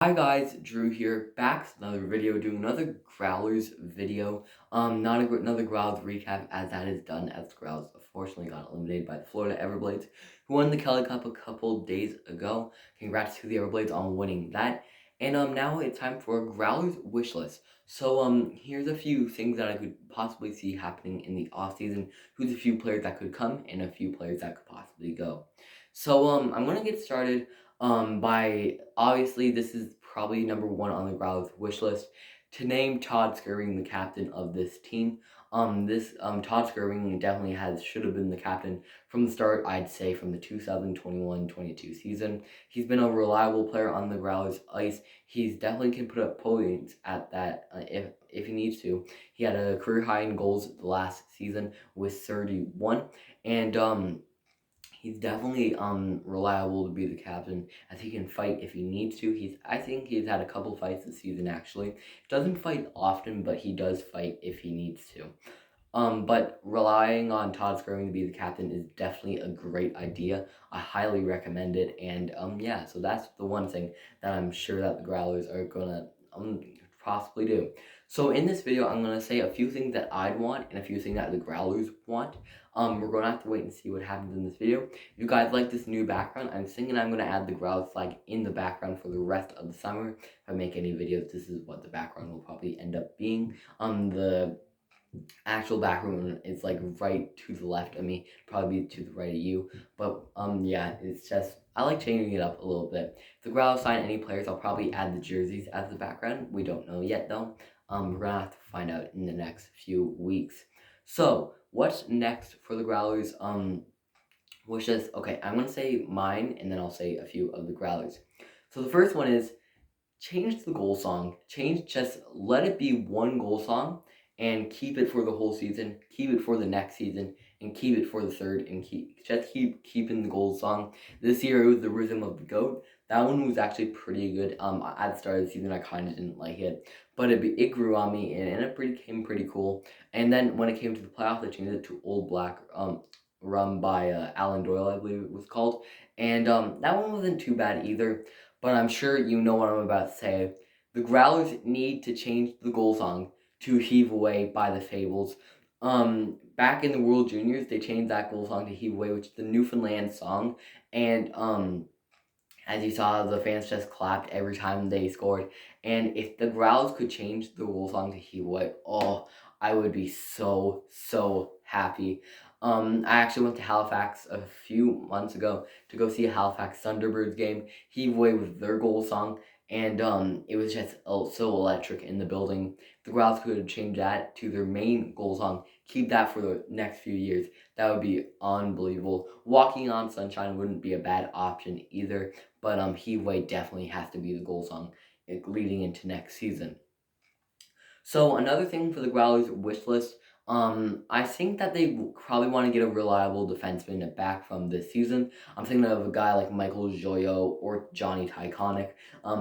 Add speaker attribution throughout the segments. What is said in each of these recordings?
Speaker 1: Hi guys, Drew here, back with another video, doing another Growlers video. Not another Growlers recap, as that is done, as Growlers unfortunately got eliminated by the Florida Everblades, who won the Kelly Cup a couple days ago. Congrats to the Everblades on winning that. And now it's time for a Growlers wish list. So here's a few things that I could possibly see happening in the off season. Who's a few players that could come and a few players that could possibly go. So I'm gonna get started by obviously this is probably number one on the Growlers wish list, to name Todd Skirving the captain of this team. This Todd Skirving definitely should have been the captain from the start. I'd say from the 2021-22 season. He's been a reliable player on the Growlers ice. He's definitely can put up points at that if he needs to. He had a career high in goals the last season with 31, and he's definitely reliable to be the captain, as he can fight if he needs to. I think he's had a couple fights this season actually. Doesn't fight often, but he does fight if he needs to. But relying on Todd Skirving to be the captain is definitely a great idea. I highly recommend it, and yeah, so that's the one thing that I'm sure that the Growlers are gonna possibly do. So in this video, I'm gonna say a few things that I'd want and a few things that the Growlers want. We're gonna have to wait and see what happens in this video. If you guys like this new background, I'm thinking I'm gonna add the Growlers flag in the background for the rest of the summer. If I make any videos, this is what the background will probably end up being. The actual background is like right to the left of me, probably to the right of you. But yeah, it's just I like changing it up a little bit. If the Growlers sign any players, I'll probably add the jerseys as the background. We don't know yet though. We're gonna have to find out in the next few weeks. So what's next for the Growlers? Wish list. Okay, I'm gonna say mine, and then I'll say a few of the Growlers. So the first one is change the goal song. Just let it be one goal song and keep it for the whole season. Keep it for the next season and keep it for the third, and keep keeping the goal song. This year it was the Rhythm of the Goat. That one was actually pretty good. At the start of the season I kind of didn't like it, but it grew on me, and it became pretty cool. And then when it came to the playoffs, they changed it to Old Black Rum by Alan Doyle, I believe it was called. And that one wasn't too bad either. But I'm sure you know what I'm about to say. The Growlers need to change the goal song to Heave Away by the Fables. Back in the World Juniors, they changed that goal song to Heave Away, which is the Newfoundland song. And as you saw, the fans just clapped every time they scored. And if the Growlers could change the goal song to Heave Away, oh, I would be so, so happy. I actually went to Halifax a few months ago to go see a Halifax Thunderbirds game. Heave Away was their goal song, and it was just so electric in the building. The Growlers could change that to their main goal song, keep that for the next few years. That would be unbelievable. Walking on Sunshine wouldn't be a bad option either, but Heave Away definitely has to be the goal song leading into next season. So another thing for the Growlers wish list, I think that they probably want to get a reliable defenseman back from this season. I'm thinking of a guy like Michael Joyo or Johnny Tyconic.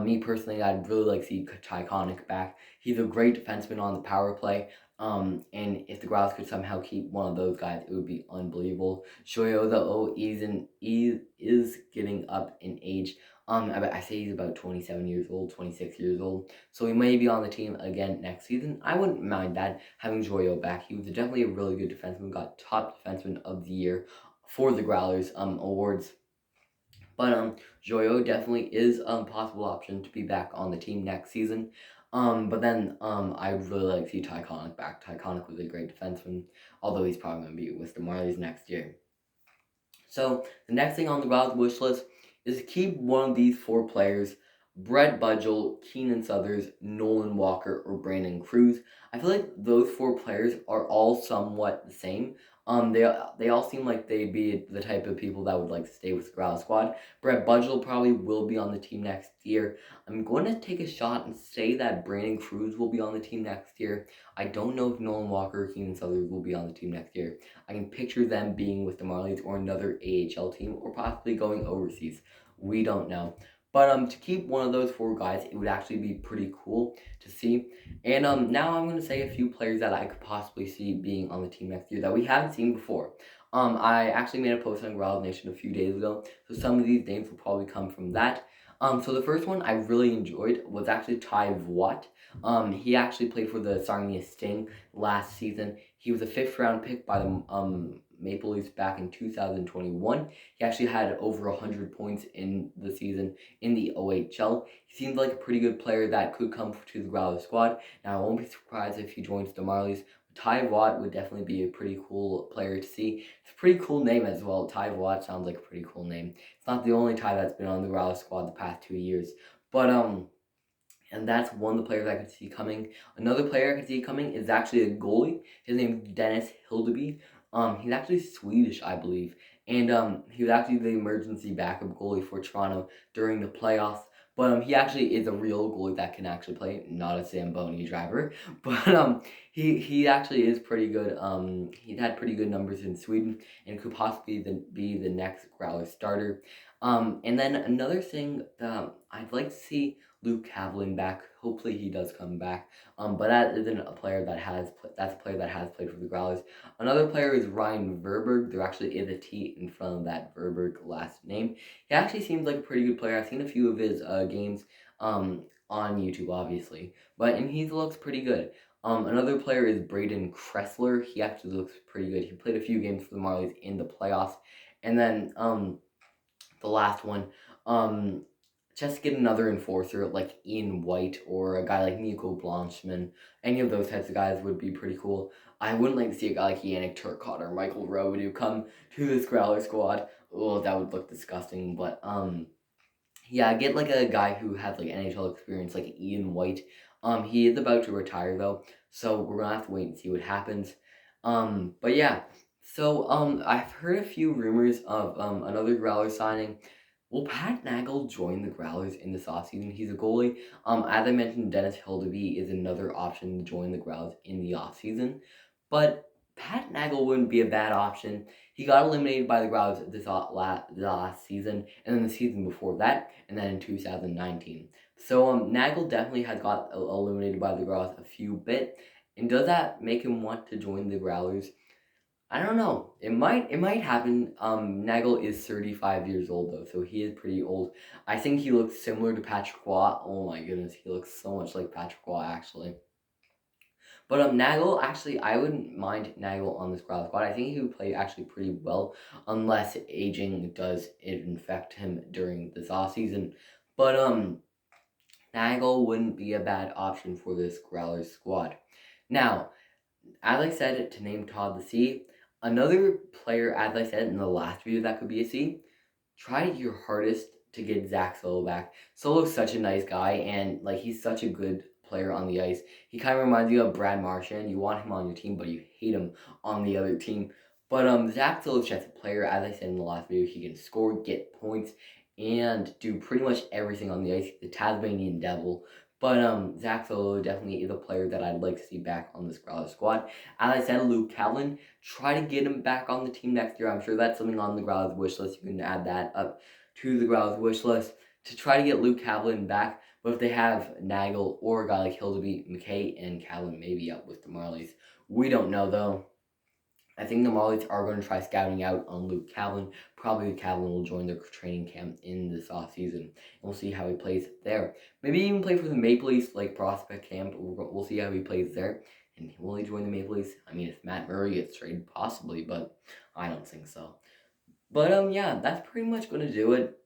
Speaker 1: Me personally, I'd really like to see Tyconic back. He's a great defenseman on the power play. And if the Growlers could somehow keep one of those guys, it would be unbelievable. Joyo though is getting up in age. I say he's about 27 years old, 26 years old. So he may be on the team again next season. I wouldn't mind that, having Joyo back. He was definitely a really good defenseman, got top defenseman of the year for the Growlers awards. But Joyo definitely is a possible option to be back on the team next season. But then I'd really like to see Tyconic back. Tyconic was a great defenseman, although he's probably going to be with the Marlies next year. So the next thing on the Growlers wish list is to keep one of these four players: Brett Budgel, Keenan Suthers, Nolan Walker, or Brandon Cruz. I feel like those four players are all somewhat the same. They all seem like they'd be the type of people that would like to stay with the Growlers squad. Brett Budgel probably will be on the team next year. I'm going to take a shot and say that Brandon Cruz will be on the team next year. I don't know if Nolan Walker or Keenan Suthers will be on the team next year. I can picture them being with the Marlies or another AHL team, or possibly going overseas. We don't know. But to keep one of those four guys, it would actually be pretty cool to see. And now I'm going to say a few players that I could possibly see being on the team next year that we haven't seen before. I actually made a post on Growlers Nation a few days ago, so some of these names will probably come from that. So the first one I really enjoyed was actually Ty Watt. He actually played for the Sarnia Sting last season. He was a fifth round pick by the Maple Leafs back in 2021. He actually had over 100 points in the season in the OHL. He seems like a pretty good player that could come to the Growlers squad. Now I won't be surprised if he joins the Marlies. Ty Watt would definitely be a pretty cool player to see. It's a pretty cool name as well. Ty Watt sounds like a pretty cool name. It's not the only Ty that's been on the Growlers squad the past 2 years. But and that's one of the players I could see coming. Another player I could see coming is actually a goalie. His name is Dennis Hildeby. He's actually Swedish, I believe. And he was actually the emergency backup goalie for Toronto during the playoffs. But he actually is a real goalie that can actually play, not a Zamboni driver. But he actually is pretty good. He had pretty good numbers in Sweden and could possibly be the next Growler starter. And then another thing that I'd like to see Luke Kavlin back. Hopefully he does come back. But that isn't a player that has that's a player that has played for the Growlers. Another player is Ryan Verberg. There actually is a T in front of that Verberg last name. He actually seems like a pretty good player. I've seen a few of his games on YouTube, obviously, and he looks pretty good. Another player is Braden Kressler. He actually looks pretty good. He played a few games for the Marlies in the playoffs, and then the last one, just get another enforcer like Ian White or a guy like Nico Blanchman. Any of those types of guys would be pretty cool. I wouldn't like to see a guy like Yannick Turcotte or Michael Robidoux come to this Growler squad. Oh, that would look disgusting. But yeah, get like a guy who has like NHL experience, like Ian White. He is about to retire though, so we're gonna have to wait and see what happens. But yeah, so I've heard a few rumors of another Growler signing. Will Pat Nagel join the Growlers in this offseason? He's a goalie. As I mentioned, Dennis Hildeby is another option to join the Growlers in the offseason. But Pat Nagel wouldn't be a bad option. He got eliminated by the Growlers this last season, and then the season before that, and then in 2019. So Nagel definitely has got eliminated by the Growlers a few bit. And does that make him want to join the Growlers? I don't know. It might happen. Nagel is 35 years old though, so he is pretty old. I think he looks similar to Patrick Waugh. Oh my goodness, he looks so much like Patrick Waugh actually. But Nagel, actually, I wouldn't mind Nagel on this Growler squad. I think he would play actually pretty well, unless aging does infect him during this off season. But Nagel wouldn't be a bad option for this Growler squad. Now, as I said, to name Todd the C, another player, as I said in the last video, that could be a C. Try your hardest to get Zach Solo back. Solo's such a nice guy, and like he's such a good player on the ice. He kind of reminds you of Brad Marchand. You want him on your team, but you hate him on the other team. But Zach Solo's just a player, as I said in the last video. He can score, get points, and do pretty much everything on the ice. The Tasmanian Devil. But Zach Solo definitely is a player that I'd like to see back on this Growler squad. As I said, Luke Kavlin, try to get him back on the team next year. I'm sure that's something on the Growlers wish list. You can add that up to the Growlers wish list to try to get Luke Kavlin back. But if they have Nagel or a guy like Hildeby, McKay, and Kavlin maybe out with the Marlies, we don't know though. I think the Marlies are going to try scouting out on Luke Kavlin. Probably Kavlin will join their training camp in this offseason. And we'll see how he plays there. Maybe even play for the Maple Leafs, like prospect camp. We'll see how he plays there. And will he join the Maple Leafs? I mean, if Matt Murray gets traded, possibly, but I don't think so. But yeah, that's pretty much going to do it.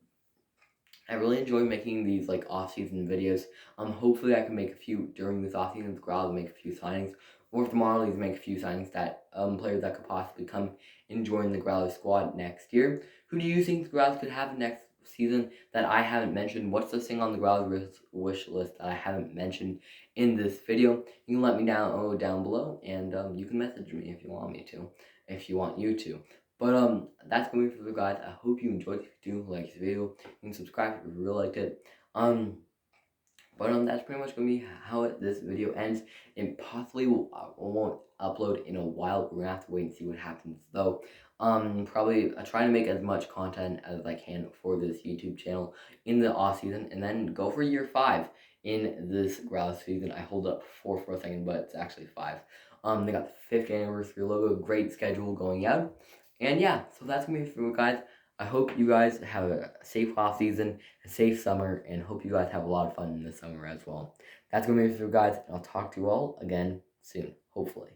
Speaker 1: I really enjoy making these like off-season videos. Hopefully I can make a few during this off-season. The Growlers make a few signings, or if the Marlies make a few signings that players that could possibly come and join the Growlers squad next year. Who do you think the Growlers could have next season that I haven't mentioned? What's the thing on the Growlers wish list that I haven't mentioned in this video? You can let me know down below, and you can message me if you want me to, if you want you to. But that's gonna be for the guys. I hope you enjoyed. If you do like this video, you can subscribe if you really liked it. But that's pretty much gonna be how this video ends. It possibly won't upload in a while. We're gonna have to wait and see what happens though. Probably try to make as much content as I can for this YouTube channel in the off season, and then go for year 5 in this Growlers season. I hold up 4 for a second, but it's actually 5. They got the 5th anniversary logo. Great schedule going out. And yeah, so that's gonna be for you guys. I hope you guys have a safe off season, a safe summer, and hope you guys have a lot of fun in the summer as well. That's going to be it for you guys, and I'll talk to you all again soon, hopefully.